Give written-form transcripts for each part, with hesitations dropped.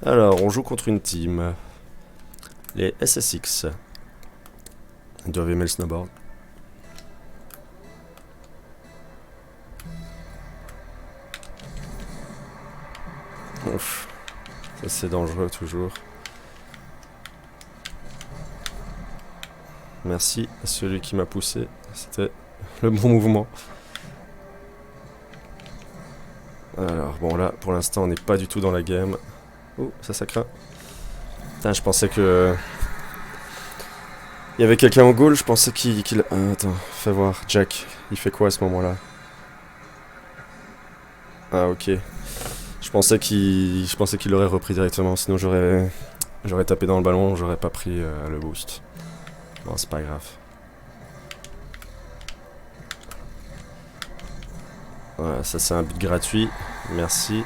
Alors, on joue contre une team. Les SSX. Ils doivent aimer le snowboard. Ouf. Ça c'est dangereux toujours. Merci à celui qui m'a poussé. C'était le bon mouvement. Alors bon là pour l'instant on n'est pas du tout dans la game. Oh ça craint. Putain je pensais que... Il y avait quelqu'un au goal, je pensais qu'il... attends, fais voir. Jack, il fait quoi à ce moment là? Ah ok. Je pensais qu'il l'aurait repris directement, sinon j'aurais tapé dans le ballon, j'aurais pas pris le boost. Bon c'est pas grave. Voilà, ça c'est un but gratuit. Merci.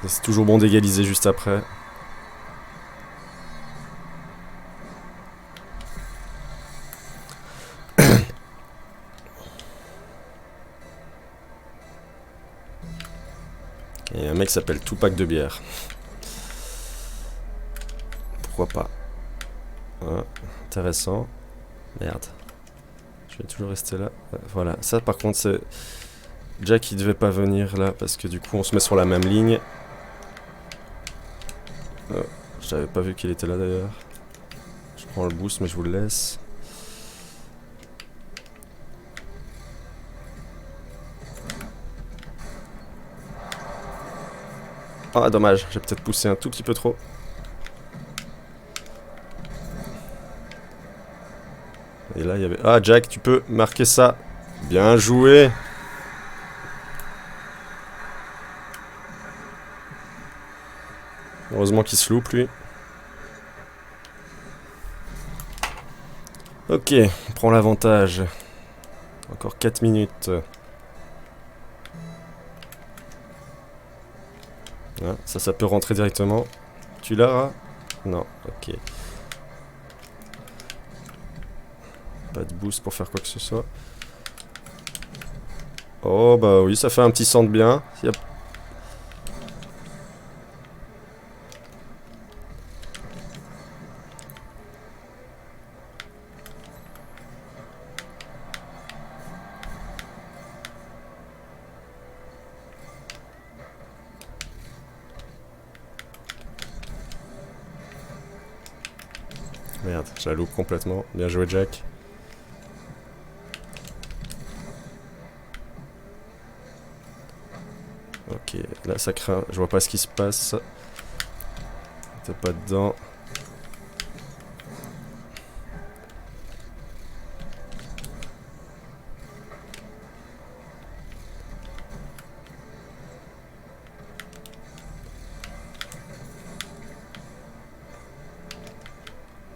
C'est toujours bon d'égaliser juste après. Et un mec s'appelle Tupac de bière. Pourquoi pas? Ah, intéressant. Merde. Je vais toujours rester là. Voilà, ça par contre c'est... Jack il devait pas venir là parce que du coup on se met sur la même ligne. J'avais pas vu qu'il était là d'ailleurs. Je prends le boost mais je vous le laisse. Ah dommage, j'ai peut-être poussé un tout petit peu trop. Et là il y avait... Ah Jack tu peux marquer ça. Bien joué. Heureusement qu'il se loupe lui. Ok, on prend l'avantage. Encore 4 minutes. Ah, ça peut rentrer directement. Tu l'as? Non, ok. Pas de boost pour faire quoi que ce soit. Oh bah oui, ça fait un petit centre bien. Merde, je la loupe complètement. Bien joué Jack. Ok, là ça craint. Je vois pas ce qui se passe. T'es pas dedans.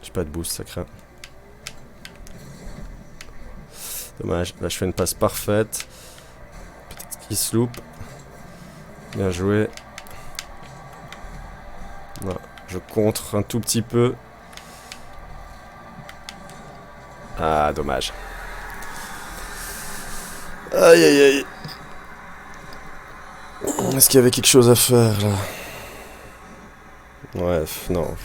J'ai pas de boost, ça craint. Dommage, là je fais une passe parfaite. Peut-être qu'il se loupe. Bien joué. Non, je contre un tout petit peu. Ah, dommage. Aïe aïe aïe. Est-ce qu'il y avait quelque chose à faire là? Ouais, non.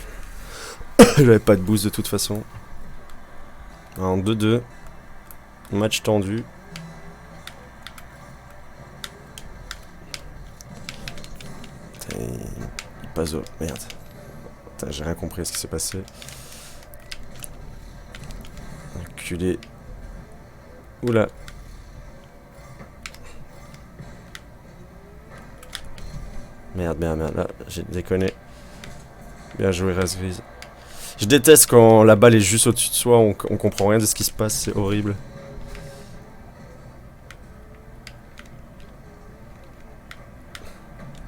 J'avais pas de boost de toute façon. En 2-2. Match tendu. Il passe au... Merde. Putain, j'ai rien compris à ce qui s'est passé. Enculé. Oula. Merde, merde, merde. Là, j'ai déconné. Bien joué, Razgriz. Je déteste quand la balle est juste au-dessus de soi, on comprend rien de ce qui se passe, c'est horrible.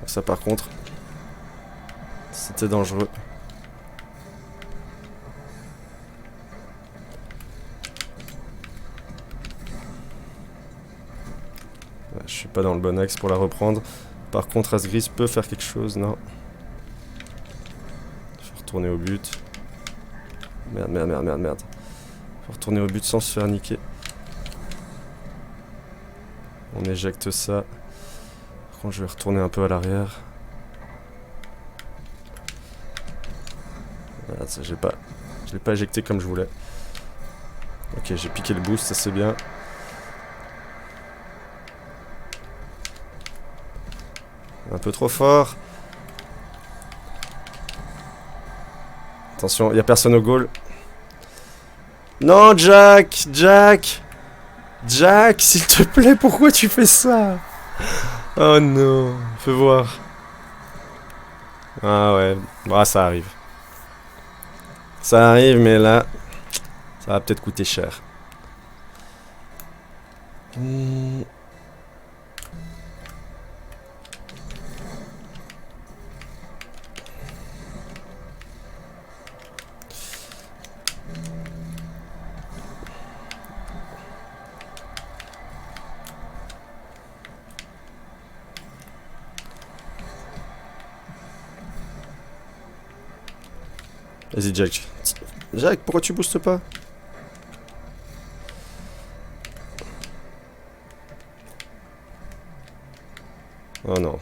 Ça par contre, c'était dangereux. Je suis pas dans le bon axe pour la reprendre. Par contre, Asgris peut faire quelque chose, non. Faut retourner au but. Merde, merde, merde, merde, merde. Faut retourner au but sans se faire niquer. On éjecte ça. Par contre, je vais retourner un peu à l'arrière. ça, je l'ai pas éjecté comme je voulais. Ok, j'ai piqué le boost, ça c'est bien. Un peu trop fort. Attention, il y a personne au goal. Non, Jack! Jack! Jack, s'il te plaît, pourquoi tu fais ça? Oh non, fais voir. Ah ouais, bah ça arrive. Ça arrive, mais là, ça va peut-être coûter cher. Vas-y, Jack. Jack, pourquoi tu boostes pas? Oh non.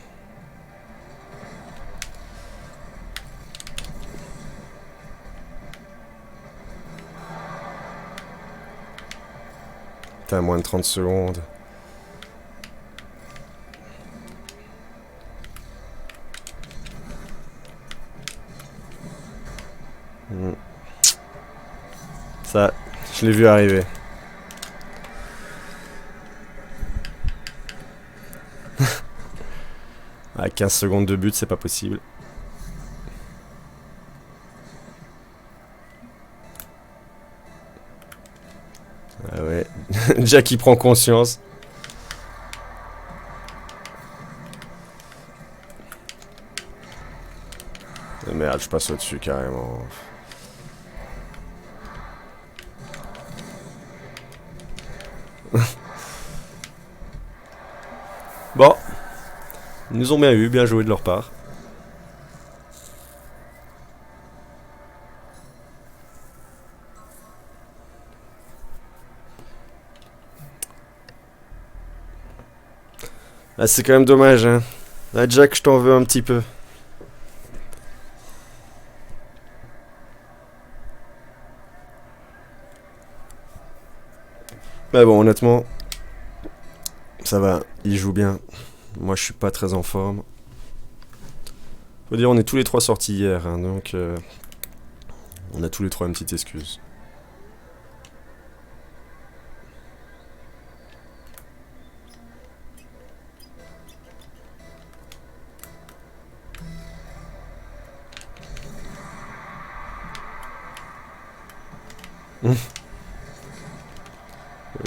T'as moins de 30 secondes. Ça, je l'ai vu arriver. À 15 secondes de but, c'est pas possible. Ah ouais. Jack il prend conscience. Merde, je passe au-dessus carrément. Bon. Ils nous ont bien eu, bien joué de leur part. Ah, c'est quand même dommage, hein. Ah, Jack, je t'en veux un petit peu. Mais bon, honnêtement, ça va, il joue bien. Moi, je suis pas très en forme. Faut dire, on est tous les trois sortis hier, hein, donc on a tous les trois une petite excuse.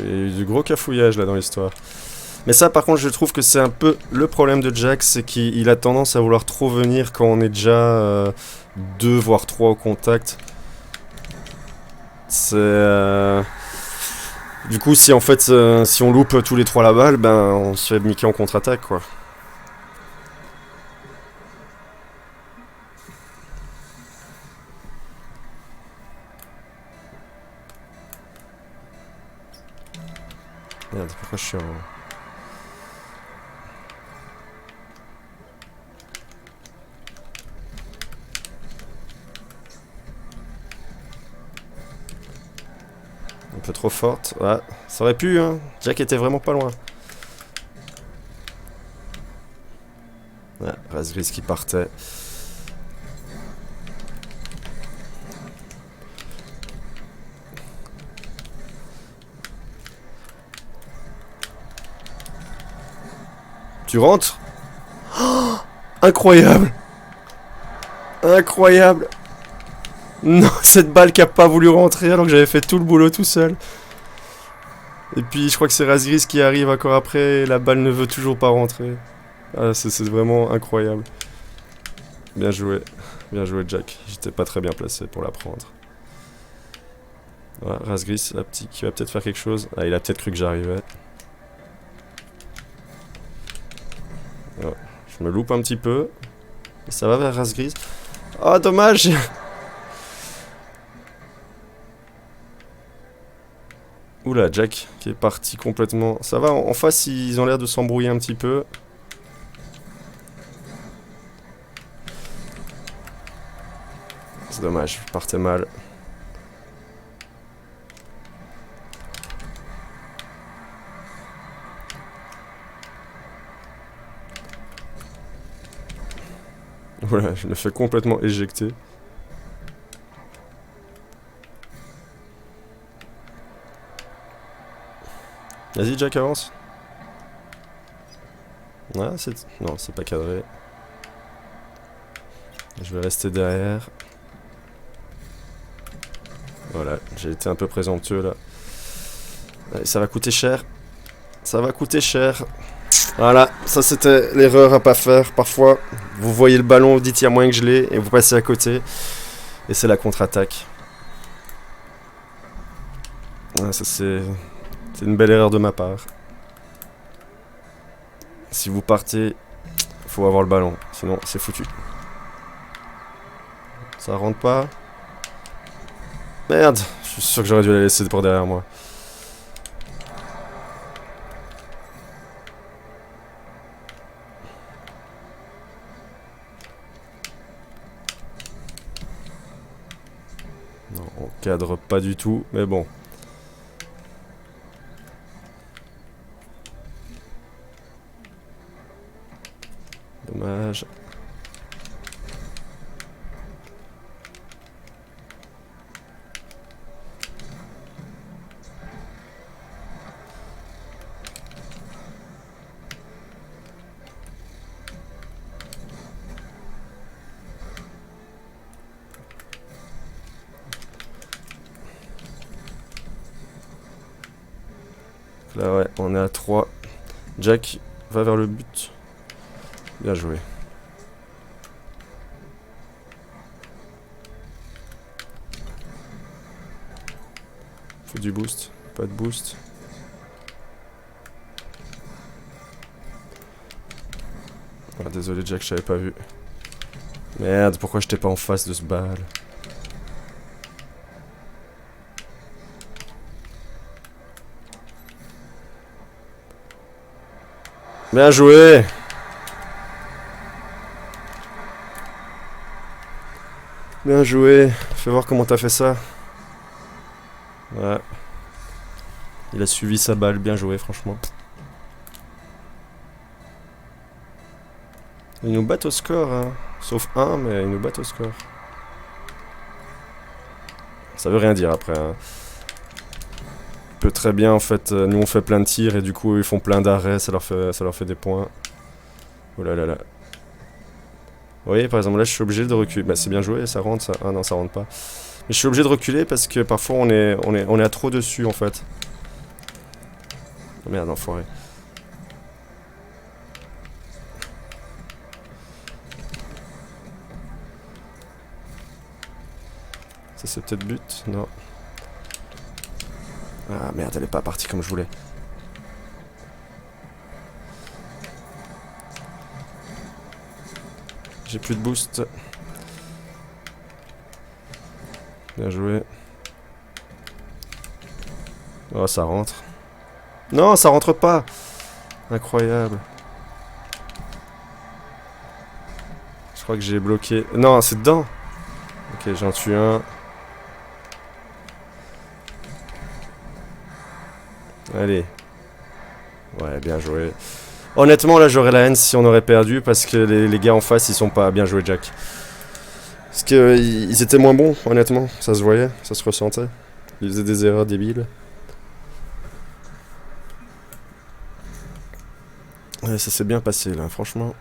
Il y a eu du gros cafouillage là dans l'histoire. Mais ça, par contre, je trouve que c'est un peu le problème de Jack, c'est qu'il a tendance à vouloir trop venir quand on est déjà 2 voire 3 au contact. C'est... Du coup, si en fait, si on loupe tous les 3 la balle, ben on se fait niquer en contre-attaque, quoi. Merde, pourquoi je suis en... Un peu trop forte. Ouais, ça aurait pu, hein. Jack était vraiment pas loin. Ouais, Razgris qui partait. Tu rentres? Oh, incroyable! Incroyable! Non, cette balle qui a pas voulu rentrer alors que j'avais fait tout le boulot tout seul. Et puis je crois que c'est Razgris qui arrive encore après et la balle ne veut toujours pas rentrer. Ah, c'est vraiment incroyable. Bien joué Jack. J'étais pas très bien placé pour la prendre. Ouais, Razgris, la petite qui va peut-être faire quelque chose. Ah, il a peut-être cru que j'arrivais. Ouais, je me loupe un petit peu. Et ça va vers Razgris. Oh, dommage! Oula, Jack qui est parti complètement. Ça va, en face, ils ont l'air de s'embrouiller un petit peu. C'est dommage, je partais mal. Voilà, je me fais complètement éjecter. Vas-y Jack, avance. Ah, non, c'est pas cadré. Je vais rester derrière. Voilà, j'ai été un peu présomptueux là. Allez, ça va coûter cher. Ça va coûter cher. Voilà, ça c'était l'erreur à pas faire. Parfois, vous voyez le ballon, vous dites il y a moyen que je l'ai, et vous passez à côté. Et c'est la contre-attaque. Ah, ça c'est une belle erreur de ma part. Si vous partez, faut avoir le ballon, sinon c'est foutu. Ça rentre pas. Merde, je suis sûr que j'aurais dû la laisser pour derrière moi. Non, on cadre pas du tout, mais bon. Dommage. Là ouais, on est à 3. Jack va vers le but. Bien joué. Faut du boost, pas de boost. Ah, désolé Jack, je t'avais pas vu. Merde, pourquoi j'étais pas en face de ce balle? Bien joué! Bien joué. Fais voir comment t'as fait ça. Ouais. Il a suivi sa balle, bien joué franchement. Ils nous battent au score, hein. Sauf un, mais ils nous battent au score. Ça veut rien dire après, hein. Peut très bien en fait, nous on fait plein de tirs et du coup ils font plein d'arrêts, ça leur fait des points. Oh là là là. Vous voyez par exemple là je suis obligé de reculer. Bah c'est bien joué, ça rentre ça. Ah non ça rentre pas. Mais je suis obligé de reculer parce que parfois on est à trop dessus en fait. Oh, merde enfoiré. Ça c'est peut-être but? Non. Ah merde, elle est pas partie comme je voulais. J'ai plus de boost. Bien joué. Oh, ça rentre. Non, ça rentre pas. Incroyable. Je crois que j'ai bloqué. Non, c'est dedans. Ok, j'en tue un. Allez. Ouais, bien joué. Honnêtement, là, j'aurais la haine si on aurait perdu parce que les gars en face, ils sont pas bien joués, Jack. Parce que ils étaient moins bons, honnêtement. Ça se voyait, ça se ressentait. Ils faisaient des erreurs débiles. Ouais, ça s'est bien passé, là, franchement.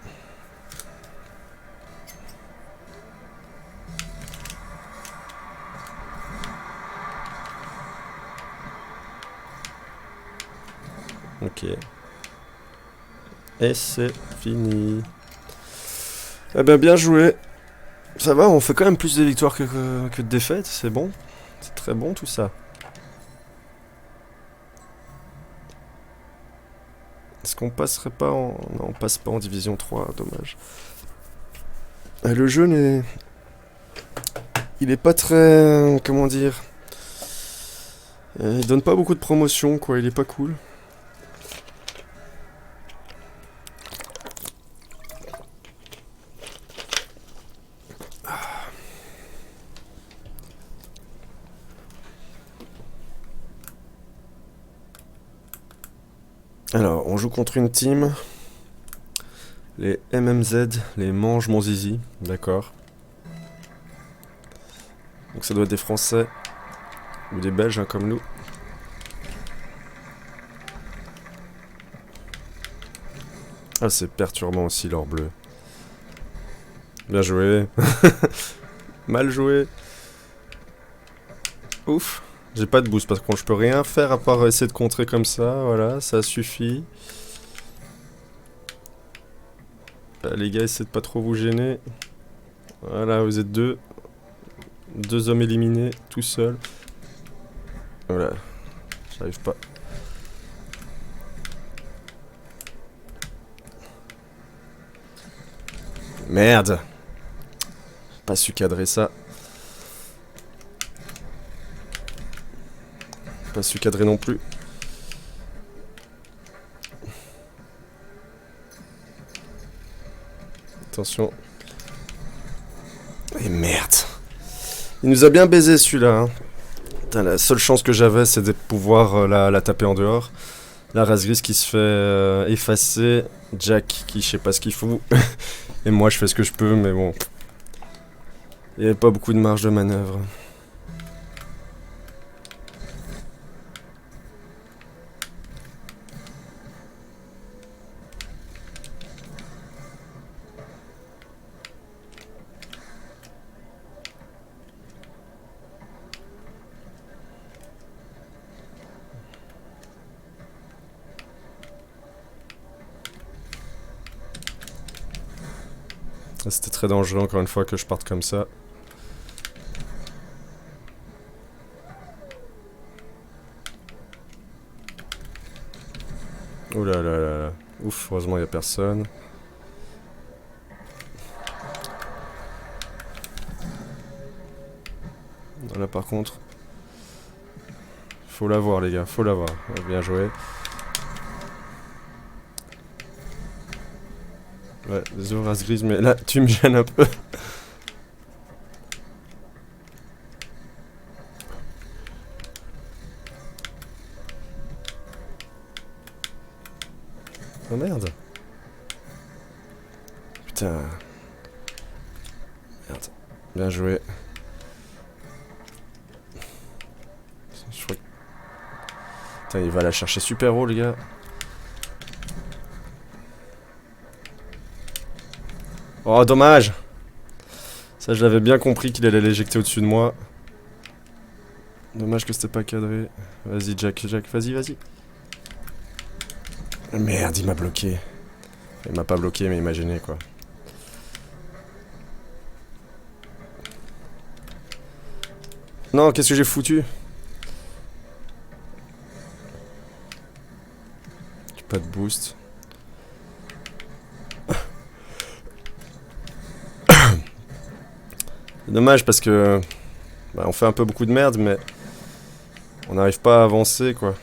Ok. Et c'est fini. Eh ben, bien joué. Ça va, on fait quand même plus de victoires que de défaites, c'est bon. C'est très bon tout ça. Est-ce qu'on passerait pas en... Non, on passe pas en division 3, dommage. Le jeu n'est... Il est pas très... Comment dire... Il donne pas beaucoup de promotion, quoi, il est pas cool. Alors, on joue contre une team. Les MMZ, les Mange Mon Zizi, d'accord. Donc ça doit être des Français ou des Belges hein, comme nous. Ah, c'est perturbant aussi leur bleu. Bien joué. Mal joué. Ouf. J'ai pas de boost, parce que je peux rien faire à part essayer de contrer comme ça. Voilà, ça suffit. Les gars, essayez de pas trop vous gêner. Voilà, vous êtes deux. Deux hommes éliminés, tout seul. Voilà. J'arrive pas. Merde. Pas su cadrer ça. Pas su cadrer non plus. Attention. Et merde. Il nous a bien baisé celui-là. Hein. Putain, la seule chance que j'avais, c'est de pouvoir la taper en dehors. La race grise qui se fait effacer. Jack qui je sais pas ce qu'il fout. Et moi je fais ce que je peux, mais bon. Il n'y avait pas beaucoup de marge de manœuvre. C'était très dangereux encore une fois que je parte comme ça. Oh là là là là. Ouf, heureusement il n'y a personne. Là par contre, faut l'avoir les gars, faut l'avoir. Bien joué. Ouais, désolé race grise, mais là tu me gênes un peu. Oh merde. Putain. Merde. Bien joué. Je crois que... Putain, il va la chercher super haut, les gars. Oh, dommage. Ça, je l'avais bien compris qu'il allait l'éjecter au-dessus de moi. Dommage que c'était pas cadré. Vas-y, Jack, vas-y, vas-y. Merde, il m'a bloqué. Il m'a pas bloqué, mais il m'a gêné, quoi. Non, qu'est-ce que j'ai foutu? J'ai pas de boost. C'est dommage parce que... Bah, on fait un peu beaucoup de merde, mais... On n'arrive pas à avancer, quoi.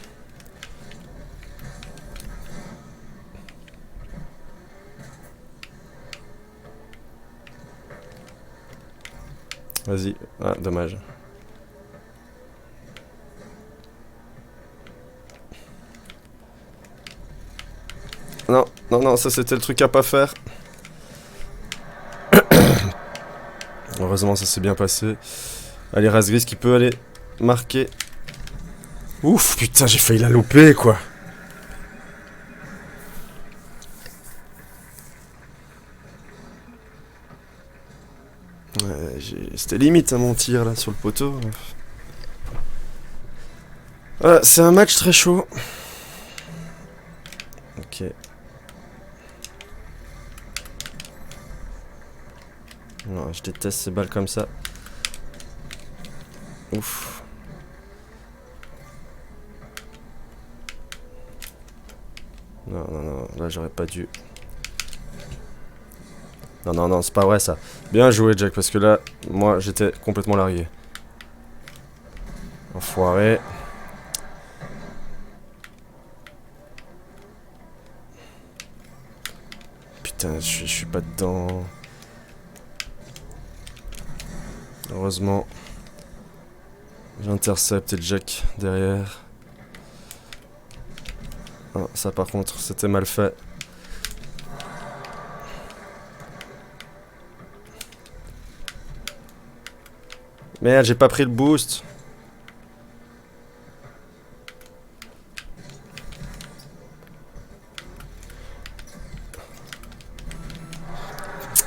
Vas-y. Ah, dommage. Non, non, non, ça c'était le truc à pas faire. Heureusement, ça s'est bien passé. Allez, race grise qui peut aller marquer. Ouf, putain, j'ai failli la louper, quoi. Ouais, c'était limite à mon tir là sur le poteau. Voilà, c'est un match très chaud. Ok. Non, je déteste ces balles comme ça. Ouf. Non, non, non, là j'aurais pas dû. Non, non, non, c'est pas vrai ça. Bien joué, Jack, parce que là, moi, j'étais complètement largué. Enfoiré. Putain, je suis pas dedans. Heureusement. J'intercepte et Jack derrière. Ah, ça par contre, c'était mal fait. Merde, j'ai pas pris le boost.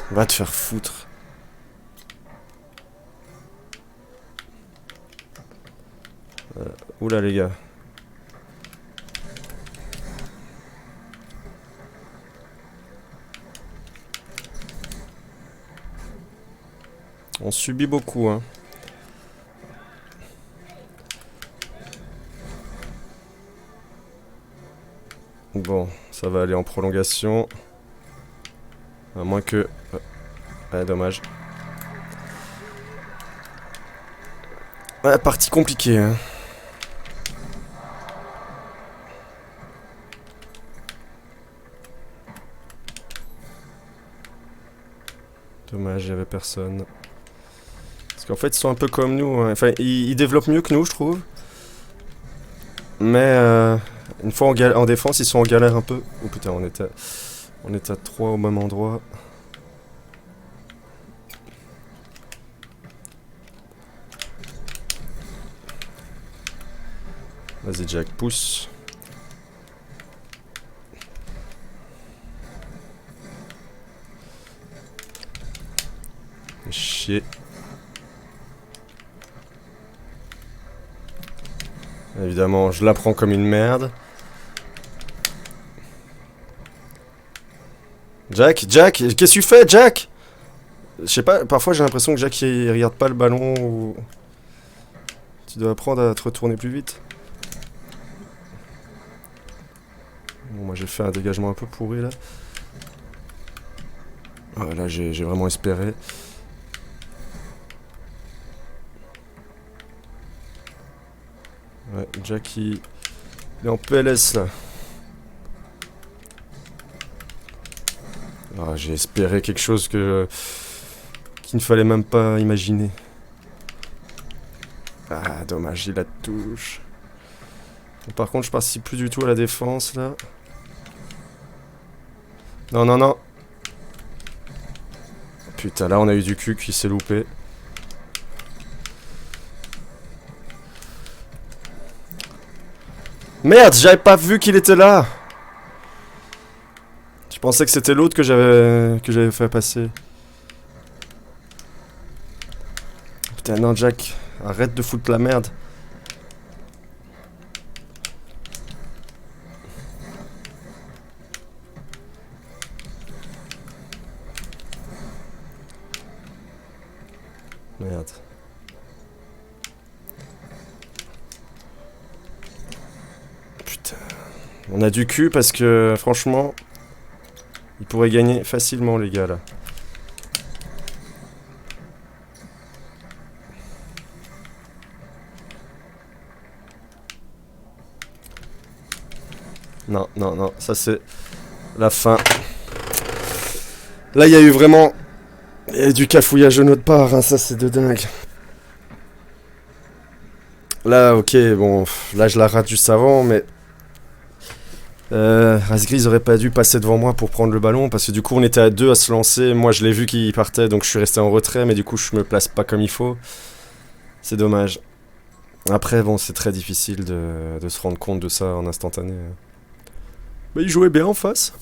Va te faire foutre. Oula les gars. On subit beaucoup, hein. Bon, ça va aller en prolongation. À moins que... Ouais, dommage. Ouais, partie compliquée, hein. Dommage, il y avait personne. Parce qu'en fait, ils sont un peu comme nous, hein. Enfin, ils développent mieux que nous, je trouve. Mais une fois en défense, ils sont en galère un peu. Oh putain, on est à 3 au même endroit. Vas-y Jack, pousse. Chier. Évidemment, je la prends comme une merde. Jack, qu'est-ce que tu fais, Jack? Je sais pas, parfois j'ai l'impression que Jack il regarde pas le ballon ou... Tu dois apprendre à te retourner plus vite. Bon, moi j'ai fait un dégagement un peu pourri là. Ah, là j'ai vraiment espéré. Ouais, Jack il est en PLS là. Ah, j'ai espéré quelque chose qu'il ne fallait même pas imaginer. Ah, dommage, il la touche. Par contre, je participe plus du tout à la défense là. Non, non, non. Putain, là on a eu du cul qui s'est loupé. Merde, j'avais pas vu qu'il était là. Je pensais que c'était l'autre que j'avais fait passer. Putain, non, Jack, arrête de foutre la merde. Merde. Putain. On a du cul parce que, franchement, ils pourraient gagner facilement, les gars, là. Non, non, non, ça c'est la fin. Là, il y a eu vraiment du cafouillage de notre part, hein, ça c'est de dingue. Là, ok, bon, là je la rate juste avant, mais... Razgris aurait pas dû passer devant moi pour prendre le ballon, parce que du coup on était à deux à se lancer, moi je l'ai vu qu'il partait, donc je suis resté en retrait, mais du coup je me place pas comme il faut. C'est dommage. Après, bon, c'est très difficile de se rendre compte de ça en instantané. Mais il jouait bien en face.